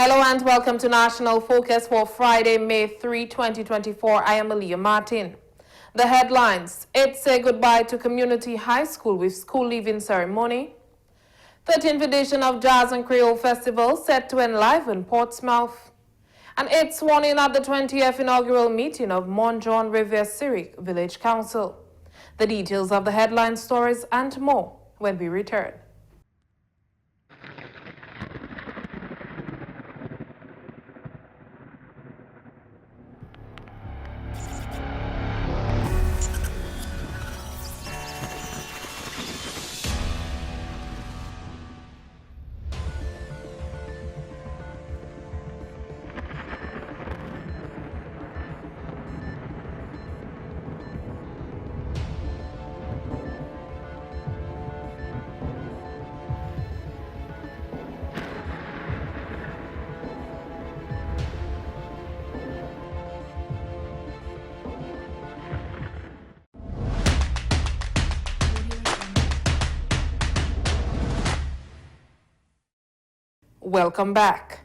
Hello and welcome to National Focus for Friday, May 3, 2024. I am Aaliyah Martin. The headlines: It's Say Goodbye to Community High School with School Leaving Ceremony. 13th edition of Jazz and Creole Festival set to enliven Portsmouth. And it's sworn in at the 20th inaugural meeting of Morne, Jaune, Riviere, Cyrique Village Council. The details of the headline stories and more when we return. Welcome back.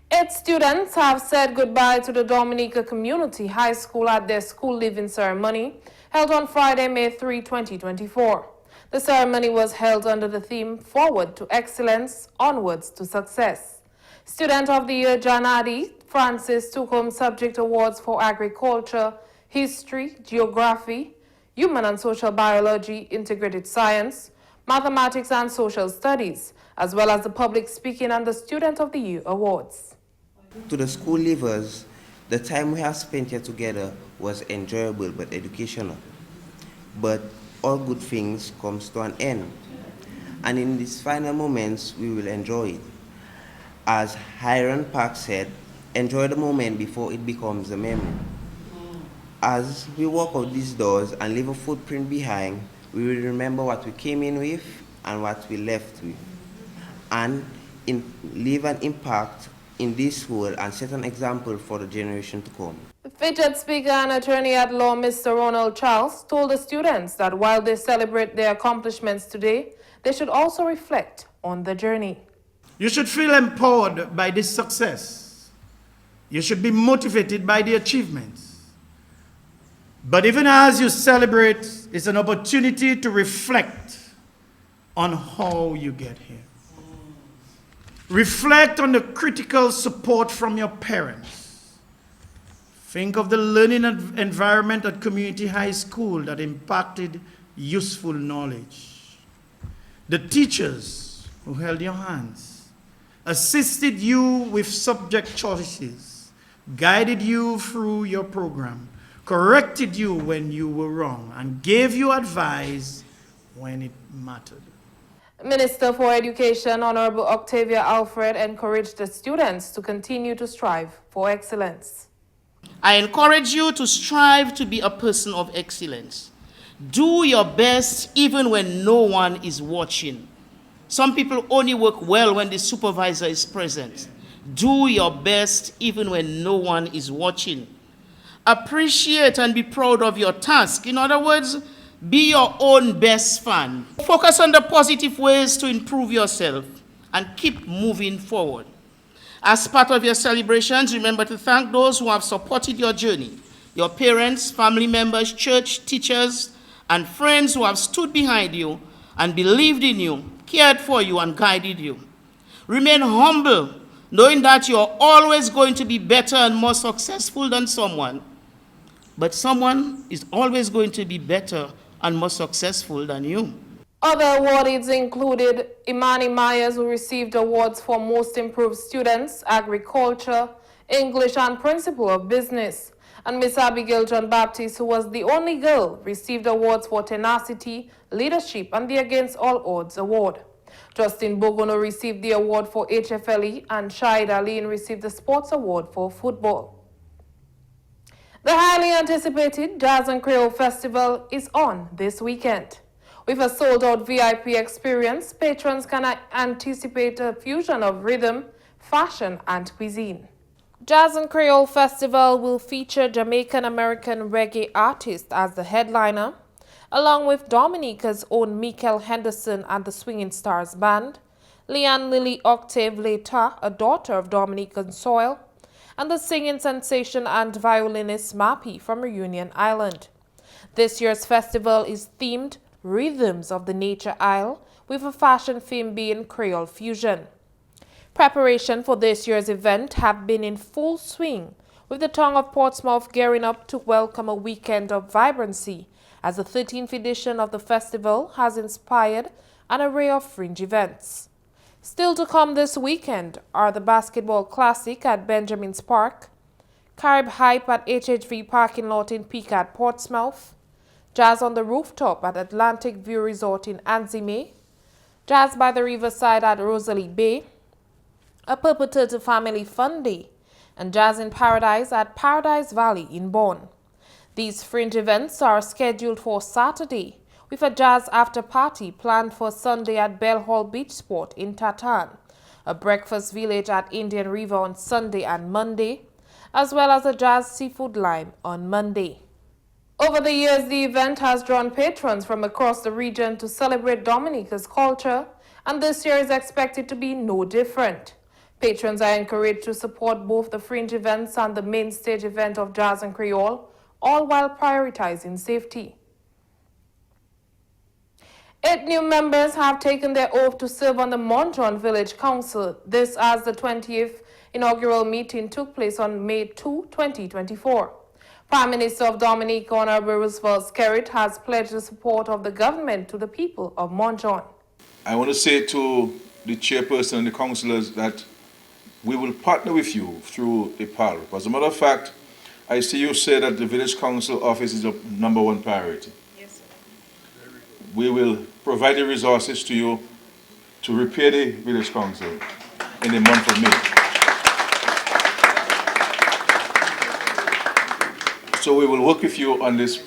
Its students have said goodbye to the Dominica Community High School at their school leaving ceremony held on Friday, May 3, 2024. The ceremony was held under the theme Forward to Excellence, Onwards to Success. Student of the Year Jaune Francis took home subject awards for agriculture, history, geography, human and social biology, integrated science, mathematics and social studies, as well as the public speaking and the Student of the Year awards. To the school leavers, the time we have spent here together was enjoyable but educational. But all good things comes to an end. And in these final moments, we will enjoy it. As Hiram Park said, enjoy the moment before it becomes a memory. As we walk out these doors and leave a footprint behind, we will remember what we came in with and what we left with, and leave an impact in this world and set an example for the generation to come. The featured speaker and attorney at law, Mr. Ronald Charles, told the students that while they celebrate their accomplishments today, they should also reflect on the journey. You should feel empowered by this success. You should be motivated by the achievements. But even as you celebrate, it's an opportunity to reflect on how you get here. Reflect on the critical support from your parents. Think of the learning environment at Community High School that impacted useful knowledge. The teachers who held your hands, assisted you with subject choices, guided you through your program, corrected you when you were wrong, and gave you advice when it mattered. Minister for Education, Honorable Octavia Alfred, encouraged the students to continue to strive for excellence. I encourage you to strive to be a person of excellence. Do your best even when no one is watching. Some people only work well when the supervisor is present. Do your best even when no one is watching. Appreciate and be proud of your task. In other words, be your own best fan. Focus on the positive ways to improve yourself and keep moving forward. As part of your celebrations, remember to thank those who have supported your journey. Your parents, family members, church, teachers, and friends who have stood behind you and believed in you, cared for you, and guided you. Remain humble, knowing that you're always going to be better and more successful than someone. But someone is always going to be better and more successful than you. Other awardees included Imani Myers, who received awards for Most Improved Students, Agriculture, English, and Principle of Business. And Miss Abigail John Baptist, who was the only girl, received awards for Tenacity, Leadership, and the Against All Odds Award. Justin Bogono received the award for HFLE, and Shahid Aline received the Sports Award for Football. The highly anticipated Jazz and Creole Festival is on this weekend. With a sold-out VIP experience, patrons can anticipate a fusion of rhythm, fashion, and cuisine. Jazz and Creole Festival will feature Jamaican-American reggae artist as the headliner, along with Dominica's own Mikel Henderson and the Swinging Stars Band, Leanne Lily Octave Leta, a daughter of Dominican soil, and the singing sensation and violinist Mappy from Reunion Island. This year's festival is themed Rhythms of the Nature Isle, with a fashion theme being Creole fusion. Preparation for this year's event have been in full swing, with the town of Portsmouth gearing up to welcome a weekend of vibrancy, as the 13th edition of the festival has inspired an array of fringe events. Still to come this weekend are the Basketball Classic at Benjamin's Park, Carib Hype at HHV Parking Lot in Peak at Portsmouth, Jazz on the Rooftop at Atlantic View Resort in Anzime, Jazz by the Riverside at Rosalie Bay, a Perpetuity Family Fun Day, and Jazz in Paradise at Paradise Valley in Morne. These fringe events are scheduled for Saturday, with a jazz after party planned for Sunday at Bell Hall Beach Sport in Tatan, a breakfast village at Indian River on Sunday and Monday, as well as a jazz seafood lime on Monday. Over the years, the event has drawn patrons from across the region to celebrate Dominica's culture, and this year is expected to be no different. Patrons are encouraged to support both the fringe events and the main stage event of Jazz and Creole, all while prioritizing safety. 8 new members have taken their oath to serve on the Monon Village Council. This as the 20th inaugural meeting took place on May 2, 2024. Prime Minister of Dominica, Honorable Roosevelt Skerritt, has pledged the support of the government to the people of Monon. I want to say to the chairperson and the councillors that we will partner with you through the PAL. As a matter of fact, I see you say that the village council office is your #1 priority. Yes, sir. We will provide the resources to you to repair the village council in the month of May. So we will work with you on this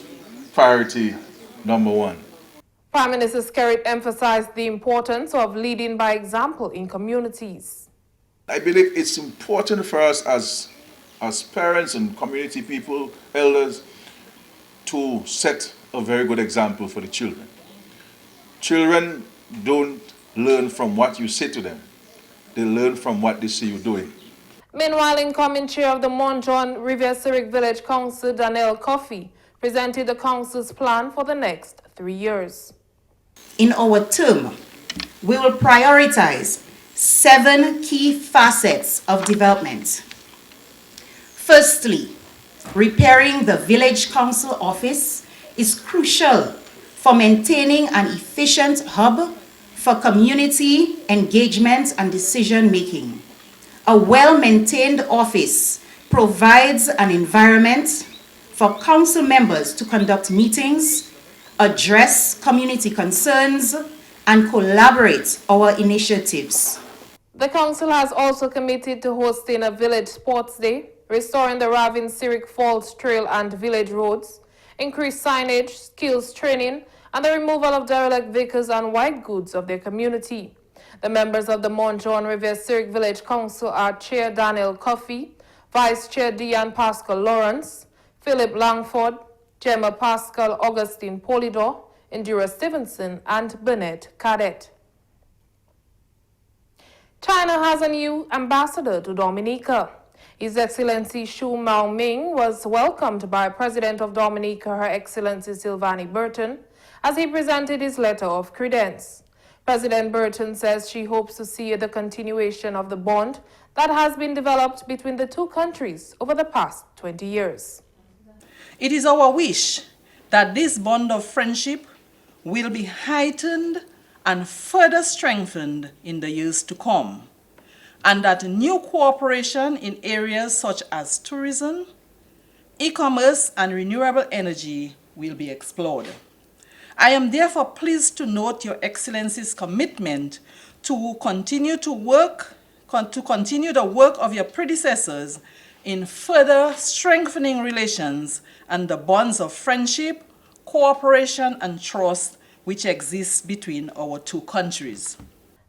priority #1. Prime Minister Skerritt emphasized the importance of leading by example in communities. I believe it's important for us as parents and community people, elders, to set a very good example for the children. Children don't learn from what you say to them. They learn from what they see you doing. Meanwhile, incoming chair of the Monon Riviere Cyrique Village Council, Danielle Coffey, presented the council's plan for the next 3 years. In our term, we will prioritize 7 key facets of development. Firstly, repairing the village council office is crucial for maintaining an efficient hub for community engagement and decision making. A well-maintained office provides an environment for council members to conduct meetings, address community concerns, and collaborate our initiatives. The council has also committed to hosting a village sports day, restoring the Ravin Cyrique Falls Trail and village roads, increased signage, skills training, and the removal of derelict vehicles and white goods of their community. The members of the Monon Riviere Cyrique Village Council are Chair Daniel Coffey, Vice Chair Diane Pascal Lawrence, Philip Langford, Gemma Pascal Augustine Polidor, Indira Stevenson, and Bernette Cadet. China has a new ambassador to Dominica. His Excellency Xu Maoming was welcomed by President of Dominica, Her Excellency Sylvanie Burton, as he presented his letter of credence. President Burton says she hopes to see the continuation of the bond that has been developed between the two countries over the past 20 years. It is our wish that this bond of friendship will be heightened and further strengthened in the years to come, and that new cooperation in areas such as tourism, e-commerce, and renewable energy will be explored. I am therefore pleased to note Your Excellency's commitment to continue the work of your predecessors in further strengthening relations and the bonds of friendship, cooperation, and trust which exists between our two countries.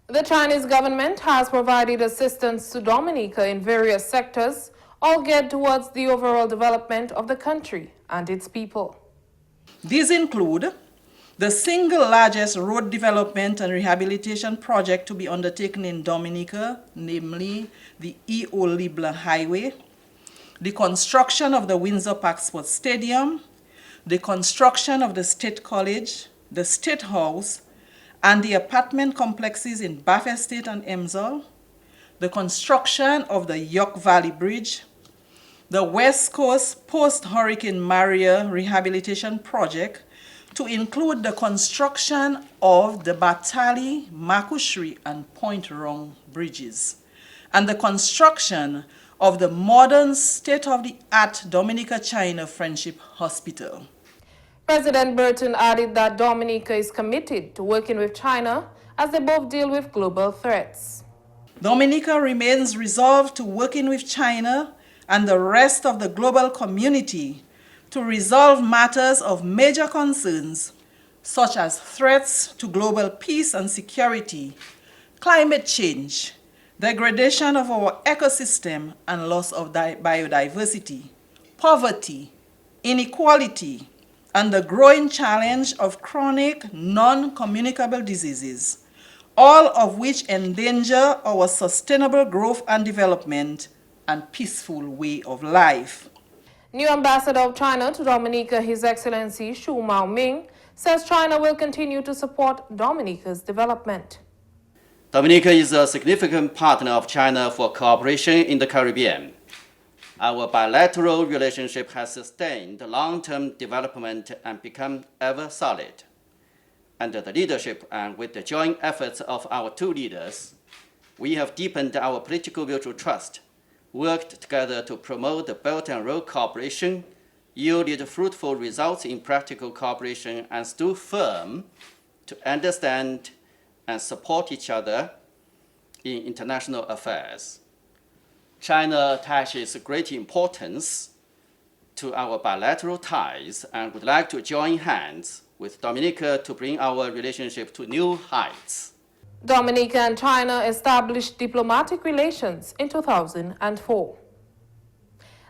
The Chinese government has provided assistance to Dominica in various sectors, all geared towards the overall development of the country and its people. These include The single largest road development and rehabilitation project to be undertaken in Dominica, namely the Eau-Libre Highway, the construction of the Windsor Park Sports Stadium, the construction of the State College, the State House, and the apartment complexes in Bath Estate and Emsall, the construction of the York Valley Bridge, the West Coast Post-Hurricane Maria Rehabilitation Project, to include the construction of the Batali, Makushri, and Point Rong bridges, and the construction of the modern state-of-the-art Dominica-China Friendship Hospital. President Burton added that Dominica is committed to working with China as they both deal with global threats. Dominica remains resolved to working with China and the rest of the global community to resolve matters of major concerns, such as threats to global peace and security, climate change, degradation of our ecosystem and loss of biodiversity, poverty, inequality, and the growing challenge of chronic, non-communicable diseases, all of which endanger our sustainable growth and development and peaceful way of life. New Ambassador of China to Dominica, His Excellency Xu Maoming, says China will continue to support Dominica's development. Dominica is a significant partner of China for cooperation in the Caribbean. Our bilateral relationship has sustained long-term development and become ever solid. Under the leadership and with the joint efforts of our two leaders, we have deepened our political mutual trust, worked together to promote the Belt and Road cooperation, yielded fruitful results in practical cooperation, and stood firm to understand and support each other in international affairs. China attaches great importance to our bilateral ties and would like to join hands with Dominica to bring our relationship to new heights. Dominica and China established diplomatic relations in 2004.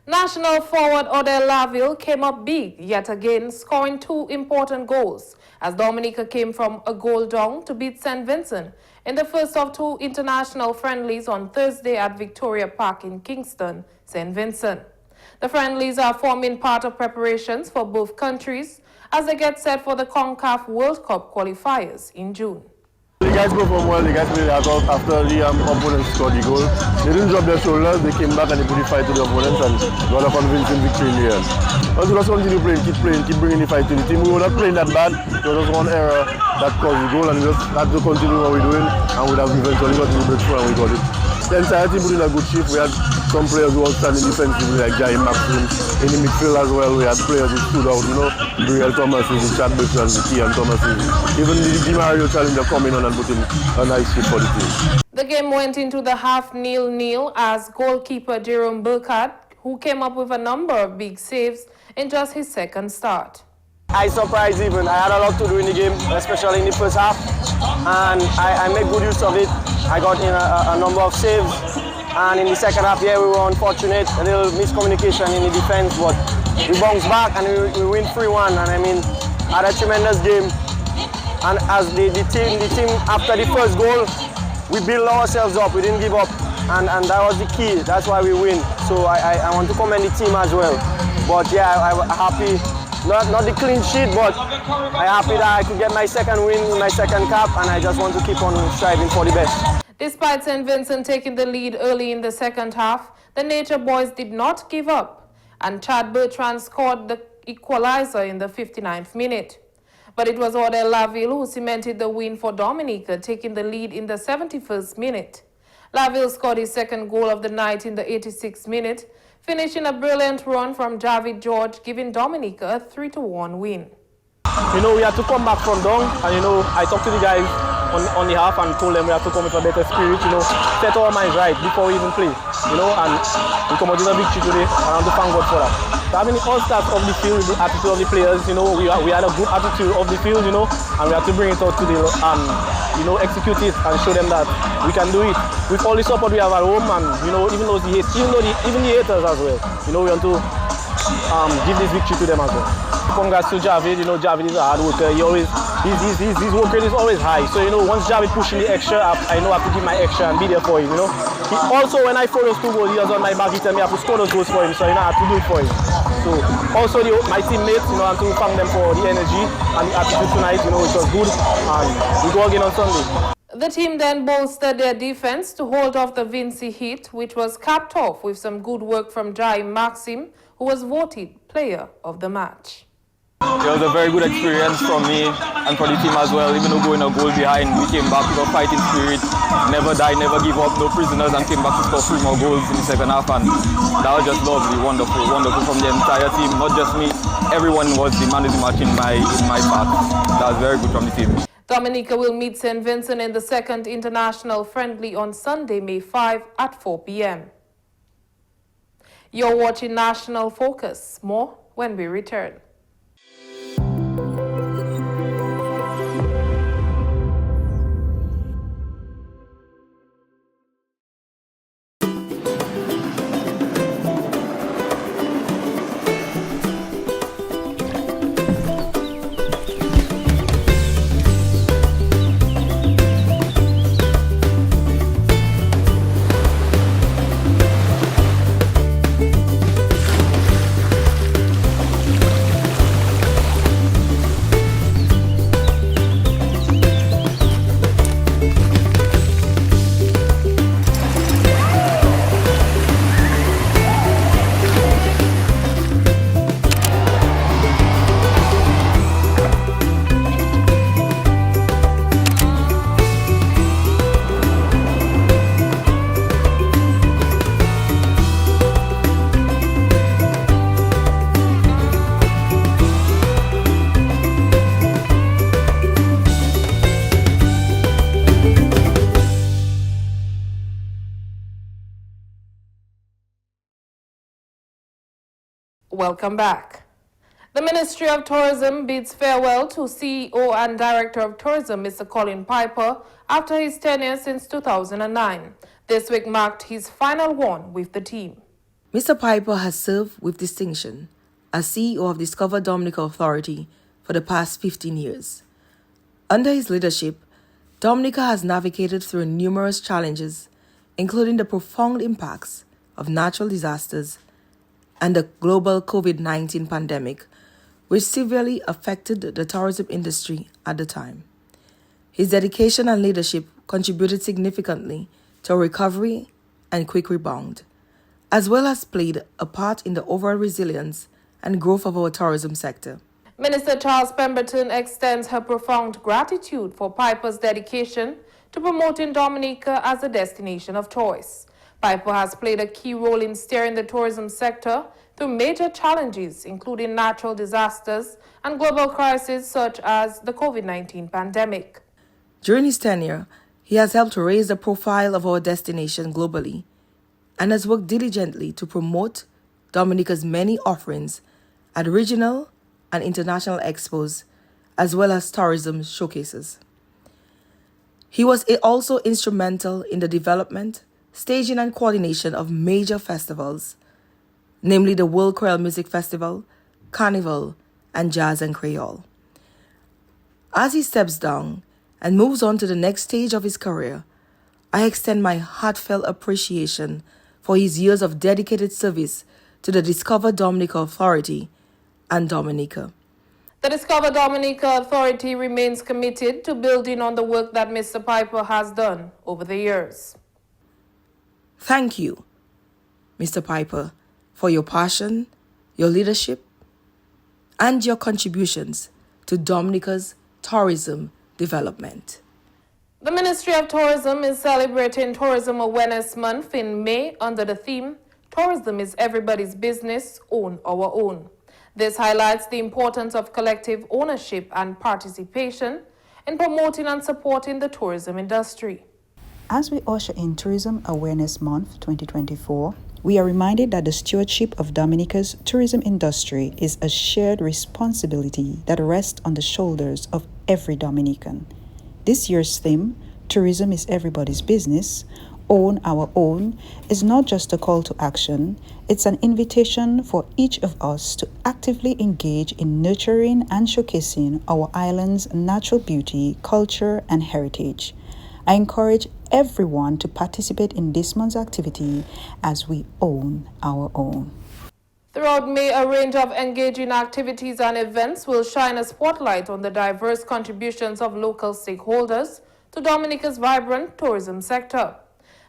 National forward Odell Laville came up big yet again, scoring 2 important goals as Dominica came from a goal down to beat St Vincent in the first of 2 international friendlies on Thursday at Victoria Park in Kingston, St Vincent. The friendlies are forming part of preparations for both countries as they get set for the CONCACAF World Cup qualifiers in June. The guys performed well, the guys played out after the opponents scored the goal. They didn't drop their shoulders, they came back and they put the fight to the opponents and got a convincing victory in the end. But we just continue playing, keep bringing the fight to the team. We were not playing that bad, there was just one error that caused the goal and we just had to continue what we're doing and we have eventually got to the breakthrough and we got it. The entire team put in a good shift. We had some players who were standing defensively like Jaune Maxim. In the midfield as well, we had players who stood out, Brielle Thomas, Chad Bertrand, Kian Thomas. Even the Mario challenger coming on and putting a nice hit for the team. The game went into the half 0-0 as goalkeeper Jerome Burkhardt, who came up with a number of big saves in just his second start. I surprised even. I had a lot to do in the game, especially in the first half, and I made good use of it. I got in a number of saves, and in the second half, we were unfortunate, a little miscommunication in the defense, but we bounced back and we win 3-1, and I mean, had a tremendous game. And as the team, after the first goal, we built ourselves up, we didn't give up, and that was the key, that's why we win. So I want to commend the team as well. But yeah, I'm happy. Not the clean sheet, but I'm happy that I could get my second win in my second cap, and I just want to keep on striving for the best. Despite St Vincent taking the lead early in the second half, the Nature Boys did not give up, and Chad Bertrand scored the equalizer in the 59th minute. But it was Odell Laville who cemented the win for Dominica, taking the lead in the 71st minute. Laville scored his second goal of the night in the 86th minute, finishing a brilliant run from Javid George, giving Dominica a 3-1 win. We had to come back from down, and I talked to the guys on the half and told them we have to come with a better spirit, set our minds right before we even play, and we come out with a victory today, and I want to thank God for that. So I mean, all starts of the field, the attitude of the players, we had a good attitude of the field, and we have to bring it out to the, execute it and show them that we can do it. With all the support we have at home, and even the haters as well, we want to give this victory to them as well. Congrats to Javid. You know, Javid is a hard worker. His work rate is always high. So, you know, once Javid pushing the extra, I know I have to give my extra and be there for him, you know. Also, when I throw those 2 goals, he was on my back. He tell me I have to score those goals for him. So, you know, I have to do it for him. So, also my teammates, you know, I have to thank them for the energy and the attitude tonight. You know, it was good. And we go again on Sunday. The team then bolstered their defense to hold off the Vinci Heat, which was capped off with some good work from Jaune Maxim, who was voted player of the match. It was a very good experience for me and for the team as well. Even though going a goal behind, we came back with a fighting spirit, never die, never give up, no prisoners, and came back to score 3 more goals in the second half. And that was just lovely, wonderful, wonderful from the entire team, not just me. Everyone was the man of the match in my part. That was very good from the team. Dominica will meet St Vincent in the second international friendly on Sunday, May 5 at 4 p.m. You're watching National Focus. More when we return. Welcome back. The Ministry of Tourism bids farewell to CEO and Director of Tourism, Mr. Colin Piper, after his tenure since 2009. This week marked his final one with the team. Mr. Piper has served with distinction as CEO of Discover Dominica Authority for the past 15 years. Under his leadership, Dominica has navigated through numerous challenges, including the profound impacts of natural disasters and the global COVID-19 pandemic, which severely affected the tourism industry at the time. His dedication and leadership contributed significantly to a recovery and quick rebound, as well as played a part in the overall resilience and growth of our tourism sector. Minister Charles Pemberton extends her profound gratitude for Piper's dedication to promoting Dominica as a destination of choice. Piper has played a key role in steering the tourism sector through major challenges, including natural disasters and global crises such as the COVID-19 pandemic. During his tenure, he has helped to raise the profile of our destination globally and has worked diligently to promote Dominica's many offerings at regional and international expos, as well as tourism showcases. He was also instrumental in the development, staging and coordination of major festivals, namely the World Creole Music Festival, Carnival, and Jazz and Creole. As he steps down and moves on to the next stage of his career, I extend my heartfelt appreciation for his years of dedicated service to the Discover Dominica Authority and Dominica. The Discover Dominica Authority remains committed to building on the work that Mr. Piper has done over the years. Thank you, Mr. Piper, for your passion, your leadership, and your contributions to Dominica's tourism development. The Ministry of Tourism is celebrating Tourism Awareness Month in May under the theme, Tourism is Everybody's Business, Own Our Own. This highlights the importance of collective ownership and participation in promoting and supporting the tourism industry. As we usher in Tourism Awareness Month 2024, we are reminded that the stewardship of Dominica's tourism industry is a shared responsibility that rests on the shoulders of every Dominican. This year's theme, Tourism is Everybody's Business, Own Our Own is not just a call to action, it's an invitation for each of us to actively engage in nurturing and showcasing our island's natural beauty, culture, and heritage. I encourage everyone to participate in this month's activity as we own our own. Throughout May, a range of engaging activities and events will shine a spotlight on the diverse contributions of local stakeholders to Dominica's vibrant tourism sector.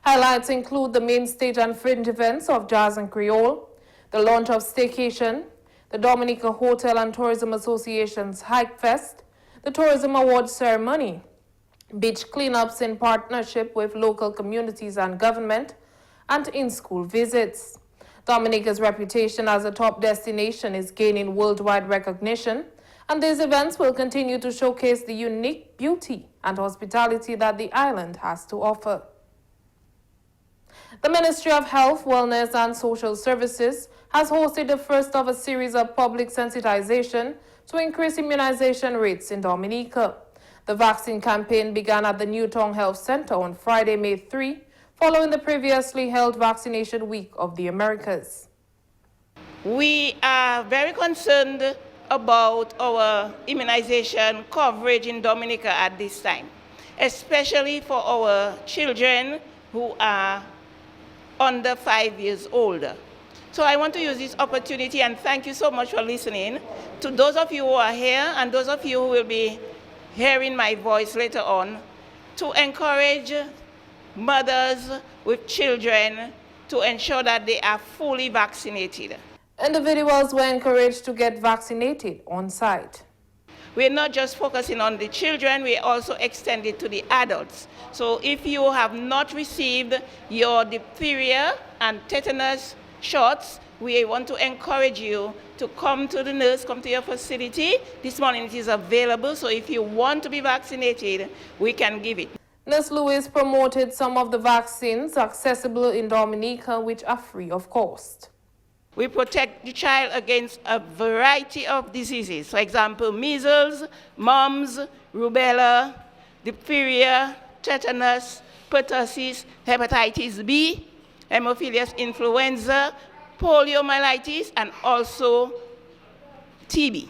Highlights include the main stage and fringe events of Jazz and Creole, the launch of Staycation, the Dominica Hotel and Tourism Association's Hike Fest, the Tourism Awards Ceremony, beach cleanups in partnership with local communities and government, and in-school visits. Dominica's reputation as a top destination is gaining worldwide recognition, and these events will continue to showcase the unique beauty and hospitality that the island has to offer. The Ministry of Health, Wellness and Social Services has hosted the first of a series of public sensitization to increase immunization rates in Dominica. The vaccine campaign began at the Newtown Health Center on Friday, May 3, following the previously held Vaccination Week of the Americas. We are very concerned about our immunization coverage in Dominica at this time, especially for our children who are under 5 years old. So I want to use this opportunity and thank you so much for listening. To those of you who are here and those of you who will be hearing my voice later on, to encourage mothers with children to ensure that they are fully vaccinated. Individuals were encouraged to get vaccinated on site. We're not just focusing on the children, we also extend it to the adults. So if you have not received your diphtheria and tetanus shots, we want to encourage you to come to the nurse, come to your facility. This morning it is available, so if you want to be vaccinated, we can give it. Nurse Lewis promoted some of the vaccines accessible in Dominica, which are free of cost. We protect the child against a variety of diseases. For example, measles, mumps, rubella, diphtheria, tetanus, pertussis, hepatitis B, Haemophilus influenza, poliomyelitis, and also TB.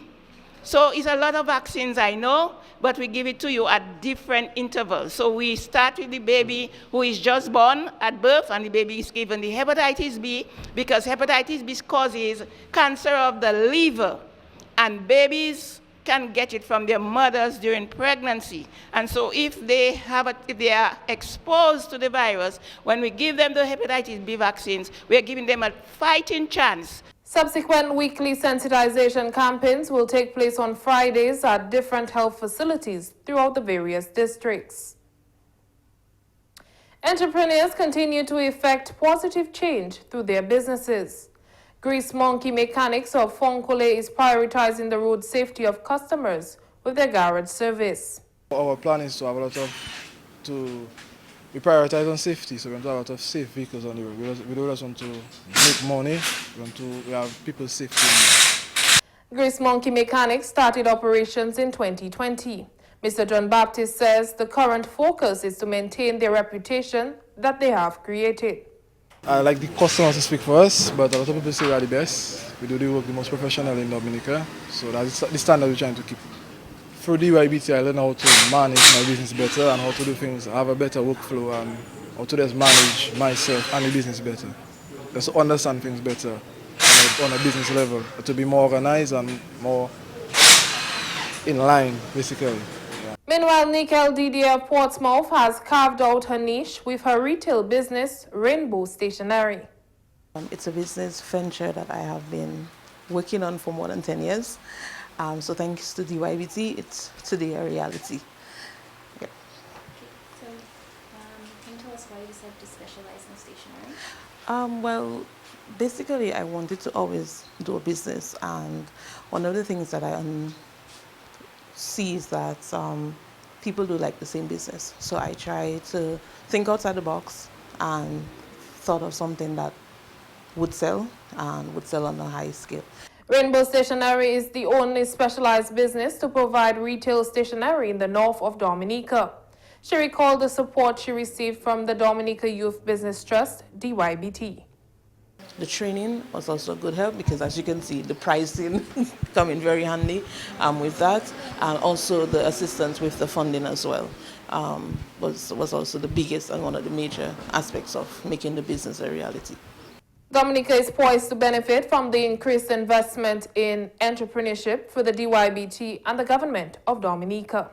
So it's a lot of vaccines, I know, but we give it to you at different intervals. So we start with the baby who is just born at birth, and the baby is given the hepatitis B, because hepatitis B causes cancer of the liver, and babies can get it from their mothers during pregnancy. And so if they are exposed to the virus, when we give them the hepatitis B vaccines, we are giving them a fighting chance. Subsequent weekly sensitization campaigns will take place on Fridays at different health facilities throughout the various districts. Entrepreneurs continue to effect positive change through their businesses. Grease Monkey Mechanics of Fonkole is prioritizing the road safety of customers with their garage service. Our plan is to have we prioritize on safety, so we want to have a lot of safe vehicles on the road. We don't just want to make money, we have people safety. Grease Monkey Mechanics started operations in 2020. Mr. John Baptist says the current focus is to maintain their reputation that they have created. I like the customers to speak for us, but a lot of people say we are the best. We do the work the most professional in Dominica, so that's the standard we're trying to keep. Through DYBT, I learned how to manage my business better and how to do things, have a better workflow, and how to just manage myself and the business better. Just to understand things better on a business level, to be more organized and more in line, basically. Meanwhile, Nicole Didier of Portsmouth has carved out her niche with her retail business, Rainbow Stationery. It's a business venture that I have been working on for more than 10 years. So thanks to DYBT, it's today a reality. Yep. So can you tell us why you decided to specialize in stationery? Well, basically I wanted to always do a business, and one of the things that I see is that people do like the same business. So I try to think outside the box and thought of something that would sell and would sell on a high scale. Rainbow Stationery is the only specialized business to provide retail stationery in the north of Dominica. She recalled the support she received from the Dominica Youth Business Trust, DYBT. The training was also a good help because, as you can see, the pricing come in very handy with that, and also the assistance with the funding as well was also the biggest and one of the major aspects of making the business a reality. Dominica is poised to benefit from the increased investment in entrepreneurship for the DYBT and the government of Dominica.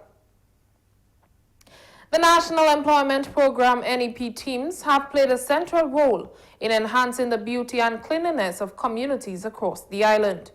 The National Employment Program NEP teams have played a central role in enhancing the beauty and cleanliness of communities across the island.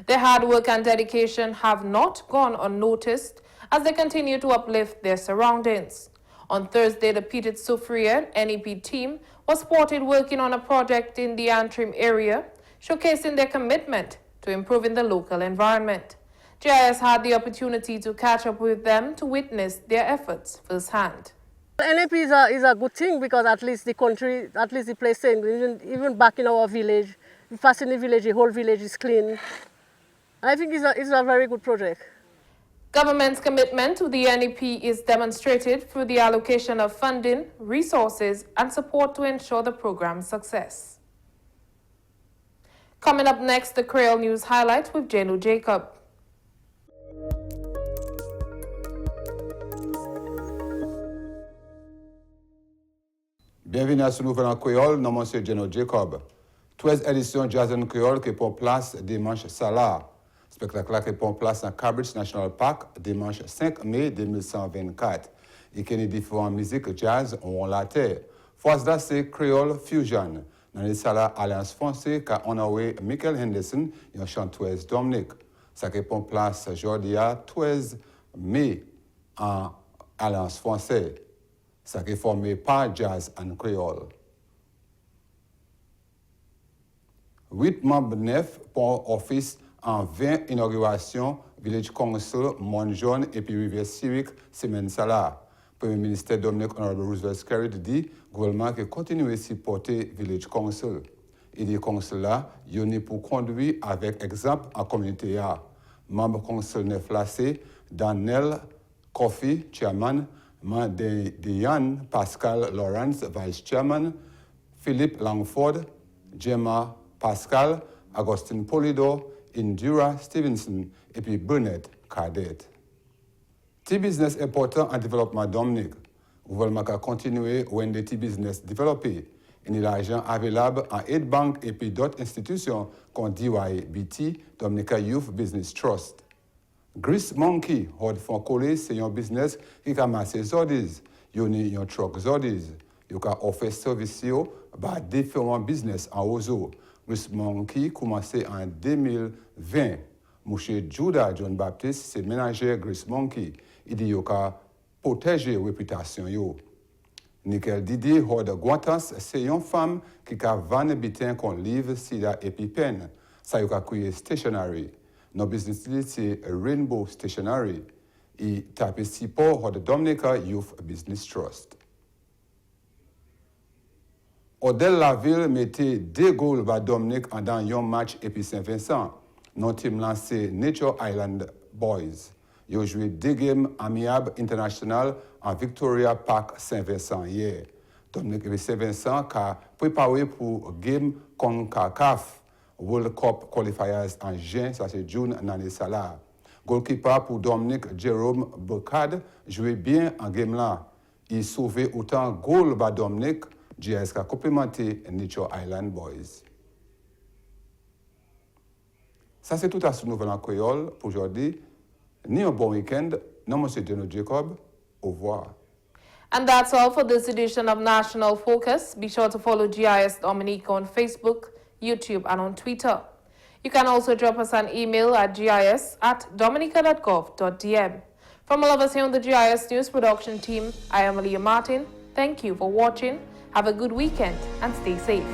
Their hard work and dedication have not gone unnoticed as they continue to uplift their surroundings. On Thursday, the Petit Soufriere NEP team was spotted working on a project in the Antrim area, showcasing their commitment to improving the local environment. GIS had the opportunity to catch up with them to witness their efforts firsthand. NAP is a good thing because at least the country, at least the place, even back in our village, the Fascini village, the whole village is clean. I think it's a very good project. Government's commitment to the NEP is demonstrated through the allocation of funding, resources, and support to ensure the program's success. Coming up next, the Creole News Highlight with Jaune Jacob. Bienvenue à ce nouvel en créole, nom monsieur Jaune Jacob. 13 éditions Jazz en créole qui prend place dimanche Salah. Spectacle qui prend place dans Gis National Park dimanche 5 mai 2124. Et qui est différentes musiques jazz on la terre. Force c'est Creole Fusion. Dans les Salah Alliance Française qu'a honoré Michael Henderson et un chanteuse Dominique. Ça qui prend place aujourd'hui à 13 mai en Alliance Française. Ça qui est formé par Jazz en Creole. 8 membres neufs pour office en 20 inaugurations Village Council, Morne, Jaune et puis Riviere Cyrique, semaine Salah. Premier ministre Dominique Honorable Roosevelt Carey dit gouvernement qui continue à supporter Village Council. Et les councils là, ils sont pour conduire avec exemple en communauté. Membre council neuf là, c'est Daniel Coffey, chairman, Diane Pascal Lawrence, vice chairman, Philippe Langford, Gemma Pascal, Augustine Polido, Indira Stevenson et puis Burnett Cadet. T-Business important en développement Dominique. Le gouvernement a continué où des T-Business développés. Et l'argent available en aide bank et puis d'autres institutions comme DYBT, Dominica Youth Business Trust. Gis Monkey, hod font coller, c'est un business qui a massé zodis. Il y a un truck zodis. Il a offert services à différents business en Ozo. Gis Monkey commencé en 2020. Monsieur Judah John Baptiste, c'est ménager Gis Monkey. Il dit qu'il a protégé la réputation. Nickel Didier, hod Guantas, c'est une femme qui a 20 bitins qu'on livre, sida et pipen. Ça y a créé stationery. Nos business c'est Rainbow Stationery. Et tapé support de Dominica Youth Business Trust. Odell Laville mettait 2 goals à Dominique dans un match et puis St Vincent. Notre team lancé Nature Island Boys. Ils ont joué 2 games amiables internationales en Victoria Park St Vincent hier. Dominique et St Vincent a préparé pour game CONCACAF World Cup Qualifiers en juin, ça c'est Jaune dans Salah. Goalkeeper pour Dominique Jérôme Bocade jouait bien en game là. Il sauvait autant goal par Dominique, JS a complémenté Nature Island Boys. Ça c'est tout à ce nouvel en créole pour aujourd'hui. Ni un bon week-end, non monsieur Jaune Jacob, au revoir. And that's all for this edition of National Focus. Be sure to follow GIS Dominica on Facebook, YouTube, and on Twitter. You can also drop us an email at gis@dominica.gov.dm. From all of us here on the GIS News Production team, I am Aaliyah Martin. Thank you for watching. Have a good weekend and stay safe.